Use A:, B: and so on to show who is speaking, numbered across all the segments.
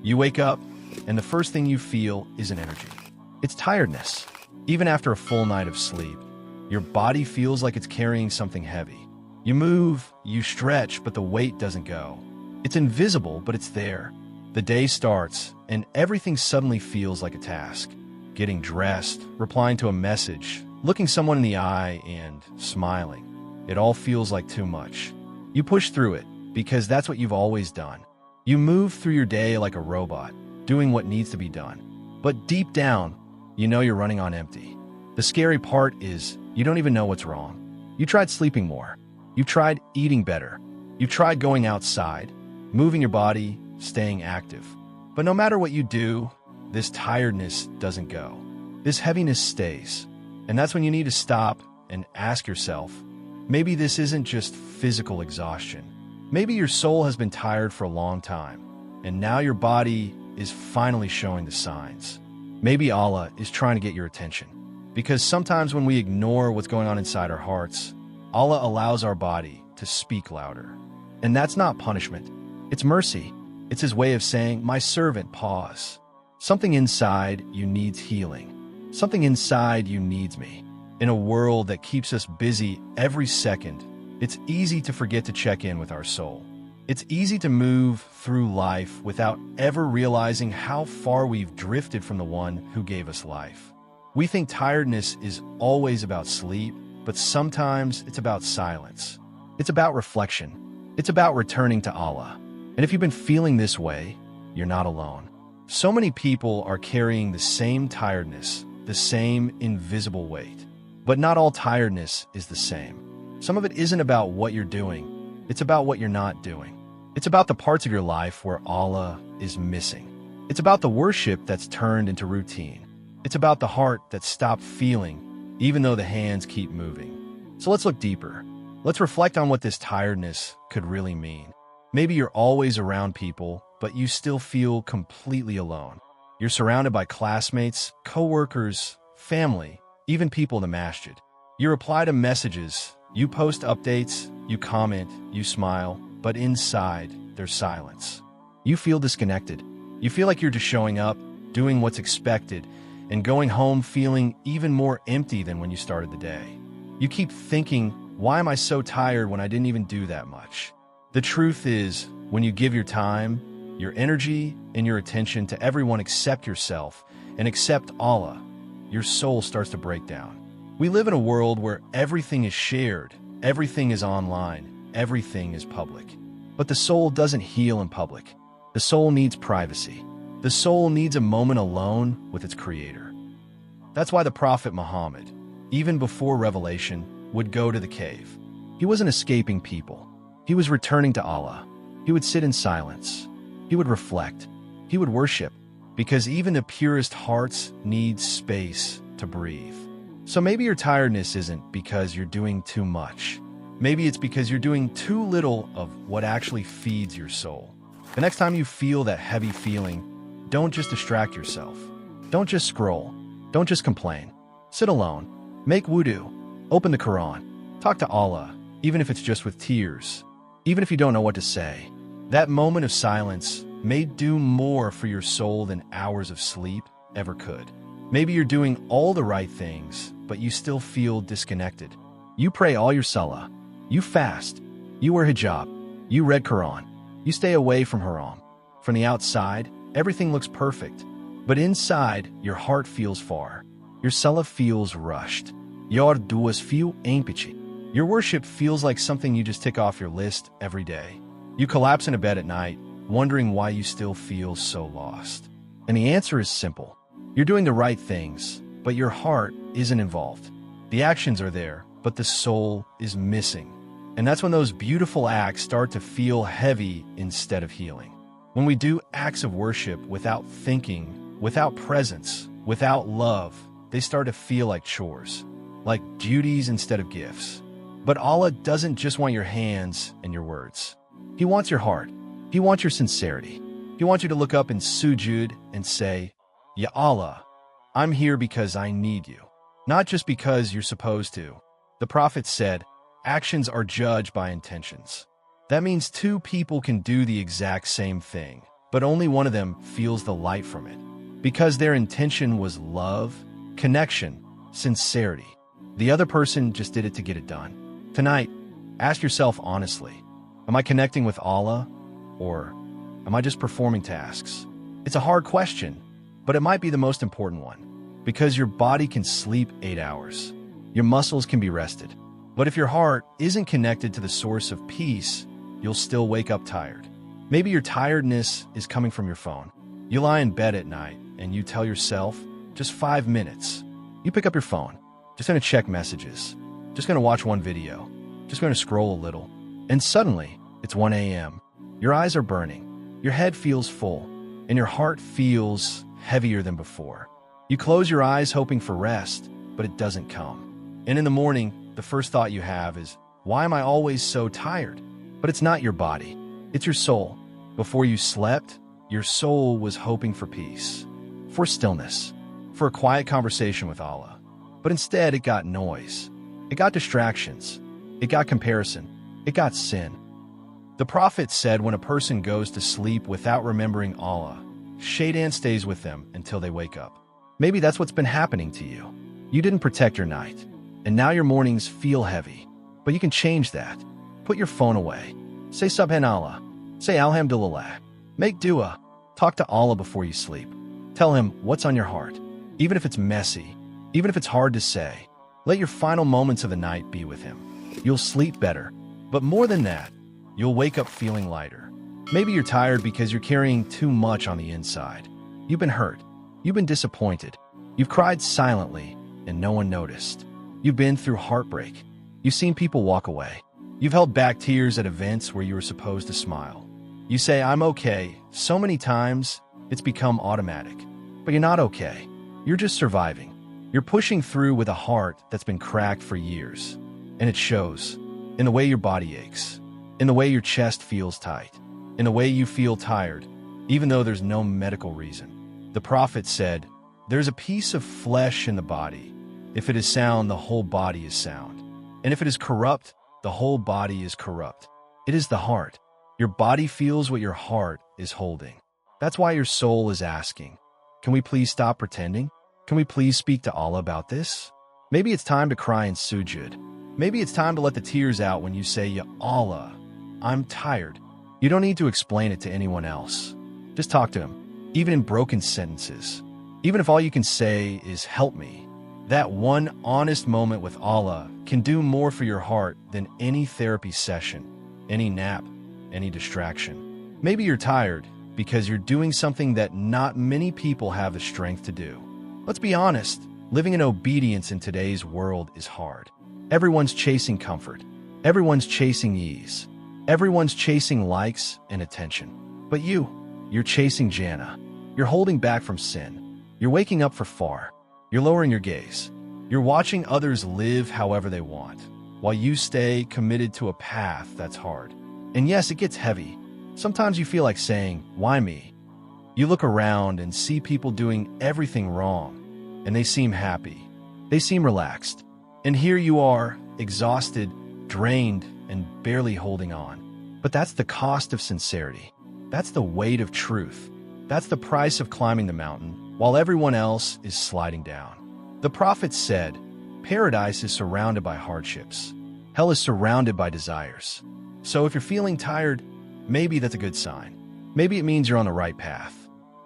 A: You wake up, and the first thing you feel isn't energy. It's tiredness. Even after a full night of sleep, your body feels like it's carrying something heavy. You move, you stretch, but the weight doesn't go. It's invisible, but it's there. The day starts, and everything suddenly feels like a task. Getting dressed, replying to a message, looking someone in the eye, and smiling. It all feels like too much. You push through it, because that's what you've always done. You move through your day like a robot, doing what needs to be done. But deep down, you know you're running on empty. The scary part is you don't even know what's wrong. You tried sleeping more. You've tried eating better. You've tried going outside, moving your body, staying active. But no matter what you do, this tiredness doesn't go. This heaviness stays. And that's when you need to stop and ask yourself, maybe this isn't just physical exhaustion. Maybe your soul has been tired for a long time, and now your body is finally showing the signs. Maybe Allah is trying to get your attention. Because sometimes when we ignore what's going on inside our hearts, Allah allows our body to speak louder. And that's not punishment. It's mercy. It's His way of saying, my servant, pause. Something inside you needs healing. Something inside you needs me. In a world that keeps us busy every second, it's easy to forget to check in with our soul. It's easy to move through life without ever realizing how far we've drifted from the one who gave us life. We think tiredness is always about sleep, but sometimes it's about silence. It's about reflection. It's about returning to Allah. And if you've been feeling this way, you're not alone. So many people are carrying the same tiredness, the same invisible weight. But not all tiredness is the same. Some of it isn't about what you're doing. It's about what you're not doing. It's about the parts of your life where Allah is missing. It's about the worship that's turned into routine. It's about the heart that stopped feeling, even though the hands keep moving. So let's look deeper. Let's reflect on what this tiredness could really mean. Maybe you're always around people, but you still feel completely alone. You're surrounded by classmates, coworkers, family, even people in the masjid. You reply to messages, you post updates, you comment, you smile, but inside, there's silence. You feel disconnected. You feel like you're just showing up, doing what's expected, and going home feeling even more empty than when you started the day. You keep thinking, why am I so tired when I didn't even do that much? The truth is, when you give your time, your energy, and your attention to everyone except yourself, and except Allah, your soul starts to break down. We live in a world where everything is shared, everything is online, everything is public. But the soul doesn't heal in public. The soul needs privacy. The soul needs a moment alone with its creator. That's why the Prophet Muhammad, even before revelation, would go to the cave. He wasn't escaping people. He was returning to Allah. He would sit in silence. He would reflect. He would worship, because even the purest hearts need space to breathe. So maybe your tiredness isn't because you're doing too much. Maybe it's because you're doing too little of what actually feeds your soul. The next time you feel that heavy feeling, don't just distract yourself. Don't just scroll. Don't just complain. Sit alone. Make wudu. Open the Qur'an. Talk to Allah, even if it's just with tears. Even if you don't know what to say. That moment of silence may do more for your soul than hours of sleep ever could. Maybe you're doing all the right things, but you still feel disconnected. You pray all your salah. You fast. You wear hijab. You read Qur'an. You stay away from haram. From the outside, everything looks perfect. But inside, your heart feels far. Your salah feels rushed. Your duas feel empty. Your worship feels like something you just tick off your list every day. You collapse in a bed at night, wondering why you still feel so lost. And the answer is simple. You're doing the right things, but your heart isn't involved. The actions are there, but the soul is missing. And that's when those beautiful acts start to feel heavy instead of healing. When we do acts of worship without thinking, without presence, without love, they start to feel like chores, like duties instead of gifts. But Allah doesn't just want your hands and your words. He wants your heart. He wants your sincerity. He wants you to look up in sujud and say, Ya Allah, I'm here because I need you, not just because you're supposed to. The Prophet said, actions are judged by intentions. That means two people can do the exact same thing, but only one of them feels the light from it. Because their intention was love, connection, sincerity. The other person just did it to get it done. Tonight, ask yourself honestly, am I connecting with Allah, or am I just performing tasks? It's a hard question, but it might be the most important one. Because your body can sleep 8 hours. Your muscles can be rested. But if your heart isn't connected to the source of peace, you'll still wake up tired. Maybe your tiredness is coming from your phone. You lie in bed at night and you tell yourself, just 5 minutes. You pick up your phone, just gonna check messages, just gonna watch one video, just gonna scroll a little. And suddenly, it's 1 a.m. Your eyes are burning, your head feels full, and your heart feels heavier than before. You close your eyes hoping for rest, but it doesn't come. And in the morning, the first thought you have is, why am I always so tired? But it's not your body, it's your soul. Before you slept, your soul was hoping for peace, for stillness, for a quiet conversation with Allah. But instead, it got noise. It got distractions. It got comparison. It got sin. The Prophet said when a person goes to sleep without remembering Allah, Shaitan stays with them until they wake up. Maybe that's what's been happening to you. You didn't protect your night, and now your mornings feel heavy. But you can change that. Put your phone away. Say Subhanallah. Say Alhamdulillah. Make dua. Talk to Allah before you sleep. Tell Him what's on your heart. Even if it's messy, even if it's hard to say, let your final moments of the night be with Him. You'll sleep better. But more than that, you'll wake up feeling lighter. Maybe you're tired because you're carrying too much on the inside. You've been hurt. You've been disappointed. You've cried silently and no one noticed. You've been through heartbreak. You've seen people walk away. You've held back tears at events where you were supposed to smile. You say, I'm okay, so many times it's become automatic. But you're not okay. You're just surviving. You're pushing through with a heart that's been cracked for years. And it shows in the way your body aches, in the way your chest feels tight, in the way you feel tired, even though there's no medical reason. The Prophet said, there's a piece of flesh in the body. If it is sound, the whole body is sound. And if it is corrupt, the whole body is corrupt. It is the heart. Your body feels what your heart is holding. That's why your soul is asking, can we please stop pretending? Can we please speak to Allah about this? Maybe it's time to cry in sujud. Maybe it's time to let the tears out when you say, Ya Allah, I'm tired. You don't need to explain it to anyone else. Just talk to Him, even in broken sentences. Even if all you can say is, help me. That one honest moment with Allah can do more for your heart than any therapy session, any nap, any distraction. Maybe you're tired because you're doing something that not many people have the strength to do. Let's be honest, living in obedience in today's world is hard. Everyone's chasing comfort. Everyone's chasing ease. Everyone's chasing likes and attention. But you're chasing Jannah. You're holding back from sin. You're waking up for far. You're lowering your gaze. You're watching others live however they want, while you stay committed to a path that's hard. And yes, it gets heavy. Sometimes you feel like saying, why me? You look around and see people doing everything wrong, and they seem happy. They seem relaxed. And here you are, exhausted, drained, and barely holding on. But that's the cost of sincerity. That's the weight of truth. That's the price of climbing the mountain while everyone else is sliding down. The Prophet said, paradise is surrounded by hardships. Hell is surrounded by desires. So if you're feeling tired, maybe that's a good sign. Maybe it means you're on the right path.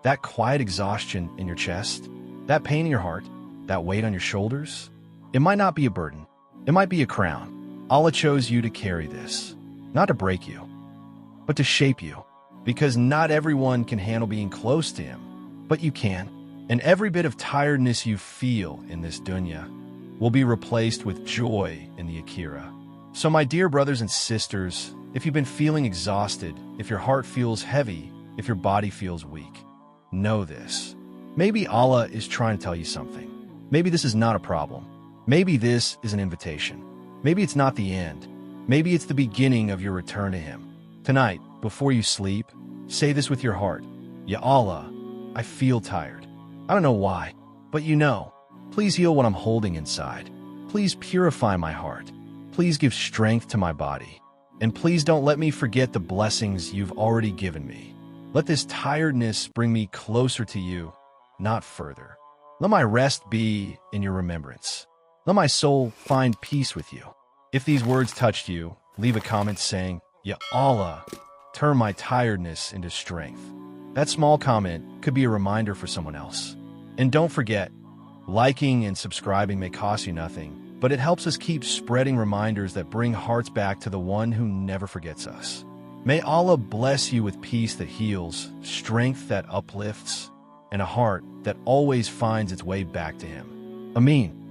A: That quiet exhaustion in your chest, that pain in your heart, that weight on your shoulders, it might not be a burden. It might be a crown. Allah chose you to carry this, not to break you, but to shape you. Because not everyone can handle being close to Him, but you can. And every bit of tiredness you feel in this dunya will be replaced with joy in the Akhirah. So my dear brothers and sisters, if you've been feeling exhausted, if your heart feels heavy, if your body feels weak, know this. Maybe Allah is trying to tell you something. Maybe this is not a problem. Maybe this is an invitation. Maybe it's not the end. Maybe it's the beginning of your return to Him. Tonight, before you sleep, say this with your heart. Ya Allah, I feel tired. I don't know why, but you know. Please heal what I'm holding inside. Please purify my heart. Please give strength to my body. And please don't let me forget the blessings you've already given me. Let this tiredness bring me closer to you, not further. Let my rest be in your remembrance. Let my soul find peace with you. If these words touched you, leave a comment saying, Ya Allah, turn my tiredness into strength. That small comment could be a reminder for someone else. And don't forget, liking and subscribing may cost you nothing, but it helps us keep spreading reminders that bring hearts back to the one who never forgets us. May Allah bless you with peace that heals, strength that uplifts, and a heart that always finds its way back to Him. Ameen.